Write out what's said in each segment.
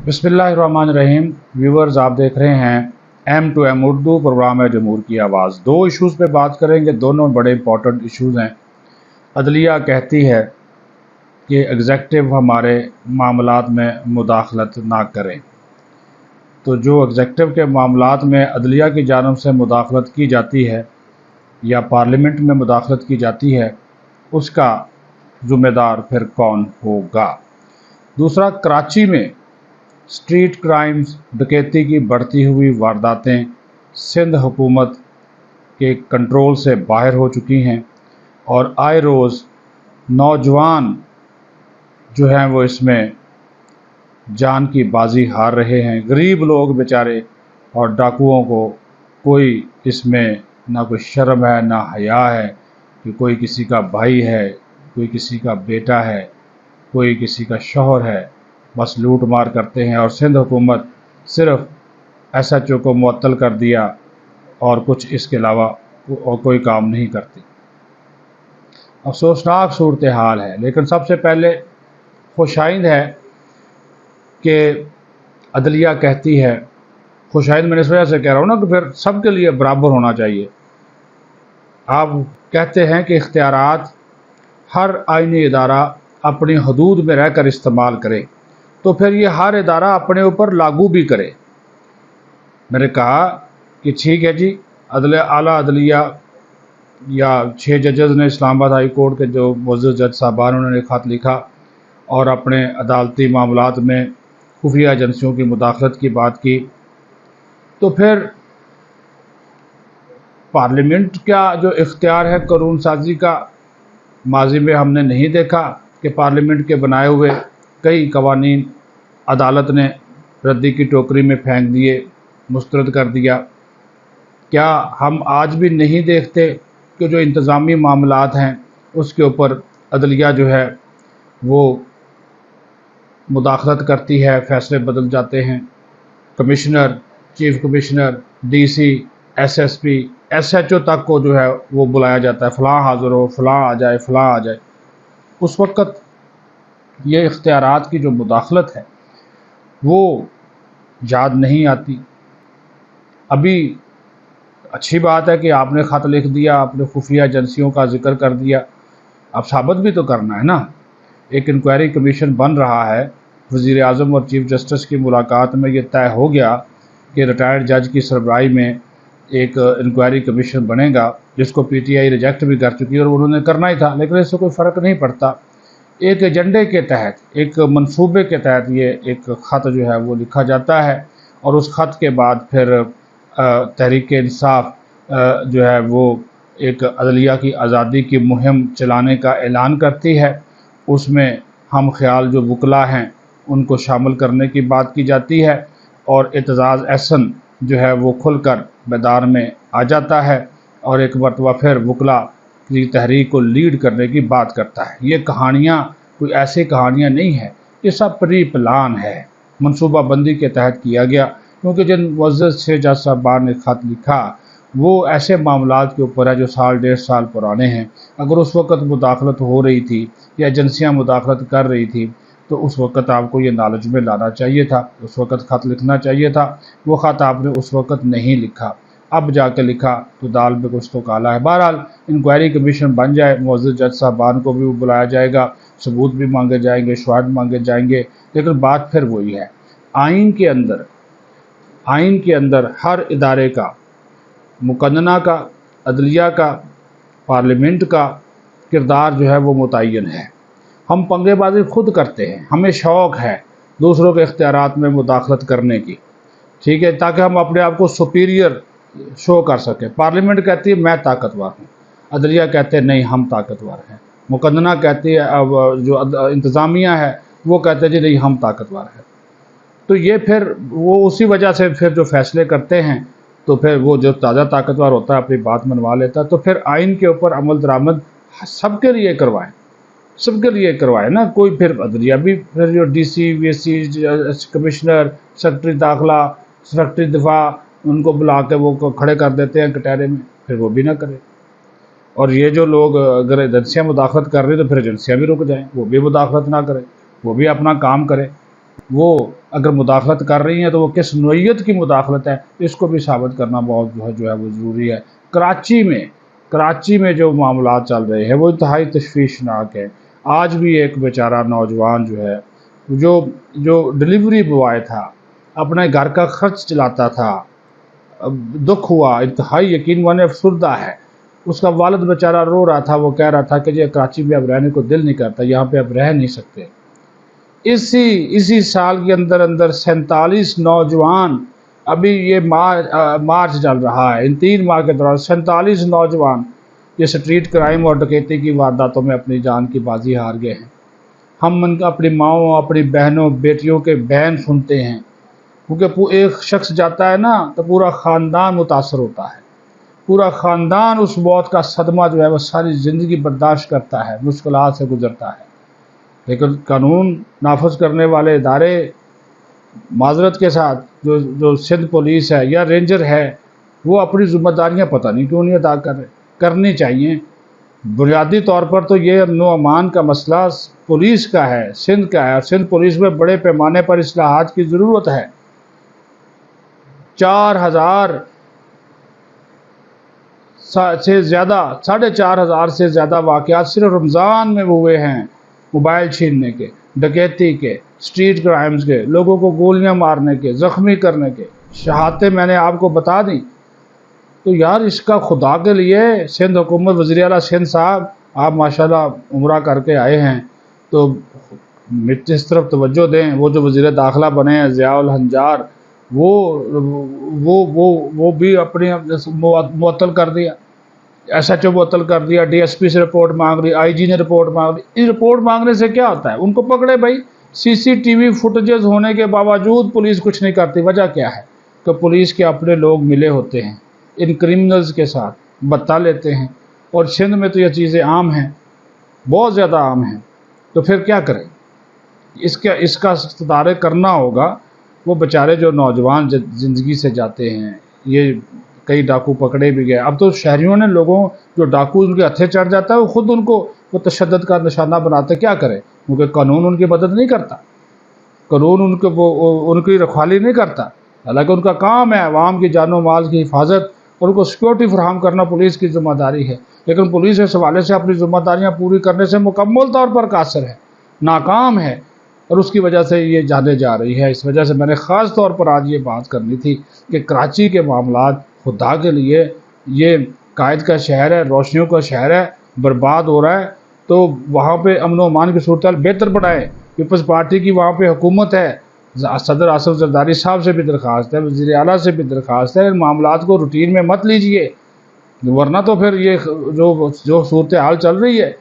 बिस्मिल्लाहिर्रहमानिर्रहीम। व्यूवर्स, आप देख रहे हैं M2M उर्दू, प्रोग्राम है जमहूर की आवाज़। दो इश्यूज़ पे बात करेंगे, दोनों बड़े इंपॉर्टेंट इश्यूज़ हैं। अदलिया कहती है कि एग्जेक्टिव हमारे मामलात में मुदाखलत ना करें, तो जो एग्जेक्टिव के मामलात में अदलिया की जानब से मुदाखलत की जाती है या पार्लियामेंट में मुदाखलत की जाती है, उसका ज़िम्मेदार फिर कौन होगा। दूसरा, कराची में स्ट्रीट क्राइम्स, डकैती की बढ़ती हुई वारदातें सिंध हुकूमत के कंट्रोल से बाहर हो चुकी हैं और आए रोज़ नौजवान जो हैं वो इसमें जान की बाजी हार रहे हैं। गरीब लोग बेचारे और डाकुओं को कोई इसमें ना कोई शर्म है ना हया है कि कोई किसी का भाई है, कोई किसी का बेटा है, कोई किसी का शौहर है, बस लूट मार करते हैं। और सिंध हुकूमत सिर्फ SHO को मुअत्तल कर दिया और कुछ इसके अलावा और कोई काम नहीं करती। अफसोसनाक सूरत हाल है। लेकिन सबसे पहले खुशाइंद है कि अदलिया कहती है, खुशाइंद मैंने इस वजह से कह रहा हूँ ना कि फिर सबके लिए बराबर होना चाहिए। आप कहते हैं कि इख्तियारात हर आईनी इदारा अपनी हदूद में रहकर इस्तेमाल करे, तो फिर ये हर इदारा अपने ऊपर लागू भी करे। मैंने कहा कि ठीक है जी, आला अदलिया या 6 जजेस ने इस्लामाबाद हाई कोर्ट के जो मुअज़्ज़ज़ जज साहबान, उन्होंने ख़त लिखा और अपने अदालती मामलात में खुफिया एजेंसियों की मुदाखलत की बात की, तो फिर पार्लियामेंट का जो इख्तियार है कानून साजी का, माजी में हमने नहीं देखा कि पार्लियामेंट के बनाए हुए कई कवानीन अदालत ने रद्दी की टोकरी में फेंक दिए, मुस्तरद कर दिया। क्या हम आज भी नहीं देखते कि जो इंतज़ामी मामलात हैं उसके ऊपर अदलिया जो है वो मुदाखलत करती है, फ़ैसले बदल जाते हैं। Commissioner, chief commissioner, DC, SSP, SHO तक को जो है वो बुलाया जाता है, फ़लाँ हाज़िर हो, फ़लाँ आ जाए, फ़लाँ आ जाए। उस वक़्त ये इख्तियारात की जो मुदाखलत है वो याद नहीं आती। अभी अच्छी बात है कि आपने ख़त लिख दिया, आपने खुफिया एजेंसियों का ज़िक्र कर दिया, अब साबित भी तो करना है ना। एक इंक्वायरी कमीशन बन रहा है, वज़ीर आज़म और चीफ जस्टिस की मुलाकात में ये तय हो गया कि रिटायर्ड जज की सरबराही में एक इंक्वायरी कमीशन बनेगा, जिसको PTI रिजेक्ट भी कर चुकी है और उन्होंने करना ही था। लेकिन इससे कोई फ़र्क नहीं पड़ता। एक एजेंडे के तहत, एक मंसूबे के तहत ये एक ख़त जो है वो लिखा जाता है और उस ख़त के बाद फिर तहरीक इंसाफ जो है वो एक अदलिया की आज़ादी की मुहिम चलाने का ऐलान करती है। उसमें हम ख्याल जो वकला हैं उनको शामिल करने की बात की जाती है और एतजाज़ एहसन जो है वो खुलकर मैदान में आ जाता है और एक मरतबा फिर वकला की तहरीक को लीड करने की बात करता है। ये कहानियाँ कोई ऐसी कहानियाँ नहीं है, ये सब प्री प्लान है, मनसूबा बंदी के तहत किया गया। क्योंकि जिन मुअज़्ज़ज़ 6 जज साहबान ने ख़त लिखा वो ऐसे मामलात के ऊपर है जो साल 1.5 साल पुराने हैं। अगर उस वक़्त मुदाखलत हो रही थी या एजेंसियाँ मुदाखलत कर रही थी तो उस वक़्त आपको ये नॉलेज में लाना चाहिए था, उस वक़्त ख़त लिखना चाहिए था। वो ख़त आपने उस वक़्त नहीं लिखा, अब जाके लिखा तो दाल में कुछ तो काला है। बहरहाल इंक्वायरी कमीशन बन जाए, मुअज़्ज़ज़ जज साहबान को भी बुलाया जाएगा, सबूत भी मांगे जाएंगे, शवाहिद मांगे जाएंगे। लेकिन बात फिर वही है, आइन के अंदर हर इदारे का, मुकन्नना का, अदलिया का, पार्लियामेंट का किरदार जो है वो मुतय्यन है। हम पंगेबाजी खुद करते हैं, हमें शौक़ है दूसरों के इख्तियारात में मुदाखलत करने की, ठीक है, ताकि हम अपने आप को सुपीरियर शो कर सकें। पार्लियामेंट कहती है मैं ताकतवर हूँ, अदलिया कहते हैं नहीं हम ताकतवर हैं, मुकन्नना कहती है, अब जो इंतज़ामिया है वो कहते हैं जी नहीं हम ताकतवर हैं। तो ये फिर वो उसी वजह से फिर जो फ़ैसले करते हैं तो फिर वो जो ताज़ा ताकतवर होता है अपनी बात मनवा लेता है। तो फिर आइन के ऊपर अमल दरामद सबके लिए करवाएं, सबके लिए करवाएं ना। कोई फिर अदलिया भी फिर जो DC, VC, कमिश्नर, सेक्रेटरी दाखिला, सेक्रेटरी दिफा, उनको बुला के वो खड़े कर देते हैं कटहरे में, फिर वो भी ना करें। और ये जो लोग अगर एजेंसियाँ मुदाखलत कर रही तो फिर एजेंसियाँ भी रुक जाएँ, वो भी मुदाखलत ना करें, वो भी अपना काम करें। وہ اگر مداخلت کر رہی ہیں تو وہ کس نوعیت کی مداخلت ہے، اس کو بھی ثابت کرنا بہت جو ہے وہ ضروری ہے۔ کراچی میں جو معاملات چل رہے ہیں وہ انتہائی تشویشناک ہے۔ آج بھی ایک بیچارہ نوجوان جو ہے جو ڈلیوری بوائے تھا، اپنے گھر کا خرچ چلاتا تھا، دکھ ہوا انتہائی، یقین مانے افسردہ ہے۔ اس کا والد بیچارہ رو رہا تھا، وہ کہہ رہا تھا کہ یہ کراچی میں اب رہنے کو دل نہیں کرتا، یہاں پہ اب رہ نہیں سکتے۔ اسی سال کے اندر 47 نوجوان، ابھی یہ مارچ چل رہا ہے، ان 3 ماہ کے دوران 47 نوجوان یہ سٹریٹ کرائم اور ڈکیتی کی وارداتوں میں اپنی جان کی بازی ہار گئے ہیں۔ ہم اپنی ماؤں، اپنی بہنوں، بیٹیوں کے بین سنتے ہیں، کیونکہ ایک شخص جاتا ہے نا تو پورا خاندان متاثر ہوتا ہے، پورا خاندان اس موت کا صدمہ جو ہے وہ ساری زندگی برداشت کرتا ہے، مشکلات سے گزرتا ہے۔ لیکن قانون نافذ کرنے والے ادارے معذرت کے ساتھ جو سندھ پولیس ہے یا رینجر ہے، وہ اپنی ذمہ داریاں پتہ نہیں کیوں نہیں ادا کر رہے، کرنی چاہیے۔ بنیادی طور پر تو یہ امن و امان کا مسئلہ پولیس کا ہے، سندھ کا ہے، اور سندھ پولیس میں بڑے پیمانے پر اصلاحات کی ضرورت ہے۔ 4,000 سے زیادہ 4,500 سے زیادہ واقعات صرف رمضان میں ہوئے ہیں، موبائل چھیننے کے، ڈکیتی کے، سٹریٹ کرائمز کے، لوگوں کو گولیاں مارنے کے، زخمی کرنے کے، شہادتیں میں نے آپ کو بتا دیں۔ تو یار اس کا خدا کے لیے سندھ حکومت، وزیر اعلیٰ سندھ صاحب، آپ ماشاءاللہ عمرہ کر کے آئے ہیں تو اس طرف توجہ دیں۔ وہ جو وزیر داخلہ بنے ہیں ضیاء الحنجار، وہ بھی اپنی معطل کر دیا، SHO معطل کر دیا، DSP سے رپورٹ مانگ رہی، IG نے رپورٹ مانگ رہی۔ اس رپورٹ مانگنے سے کیا ہوتا ہے؟ ان کو پکڑے بھائی۔ CCTV فوٹیجز ہونے کے باوجود پولیس کچھ نہیں کرتی، وجہ کیا ہے؟ کہ پولیس کے اپنے لوگ ملے ہوتے ہیں ان کرمنلز کے ساتھ، بتا لیتے ہیں، اور سندھ میں تو یہ چیزیں عام ہیں، بہت زیادہ عام ہیں۔ تو پھر کیا کریں؟ اس کا تدارک کرنا ہوگا۔ وہ بیچارے جو نوجوان زندگی سے جاتے ہیں، یہ کئی ڈاکو پکڑے بھی گئے۔ اب تو شہریوں نے لوگوں جو ڈاکو ان کے ہتھے چڑھ جاتا ہے، وہ خود ان کو وہ تشدد کا نشانہ بناتے، کیا کریں؟ کیونکہ قانون ان کی مدد نہیں کرتا، قانون ان کی رکھوالی نہیں کرتا۔ حالانکہ ان کا کام ہے عوام کی جان و مال کی حفاظت اور ان کو سیکورٹی فراہم کرنا پولیس کی ذمہ داری ہے، لیکن پولیس اس حوالے سے اپنی ذمہ داریاں پوری کرنے سے مکمل طور پر قاصر ہے، ناکام ہے، اور اس کی وجہ سے یہ جانے جا رہی ہے۔ اس وجہ سے میں نے خاص طور پر آج یہ بات کرنی تھی کہ کراچی کے معاملات خدا کے لیے، یہ قائد کا شہر ہے، روشنیوں کا شہر ہے، برباد ہو رہا ہے، تو وہاں پہ امن و امان کی صورتحال بہتر بنائیں۔ پیپلز پارٹی کی وہاں پہ حکومت ہے، صدر آصف زرداری صاحب سے بھی درخواست ہے، وزیر اعلیٰ سے بھی درخواست ہے، ان معاملات کو روٹین میں مت لیجئے، ورنہ تو پھر یہ جو صورتحال چل رہی ہے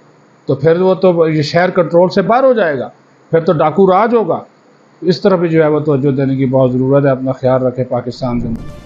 تو پھر وہ تو یہ شہر کنٹرول سے باہر ہو جائے گا، پھر تو ڈاکو راج ہوگا۔ اس طرح بھی جو ہے وہ توجہ دینے کی بہت ضرورت ہے۔ اپنا خیال رکھیں۔ پاکستان زندہ۔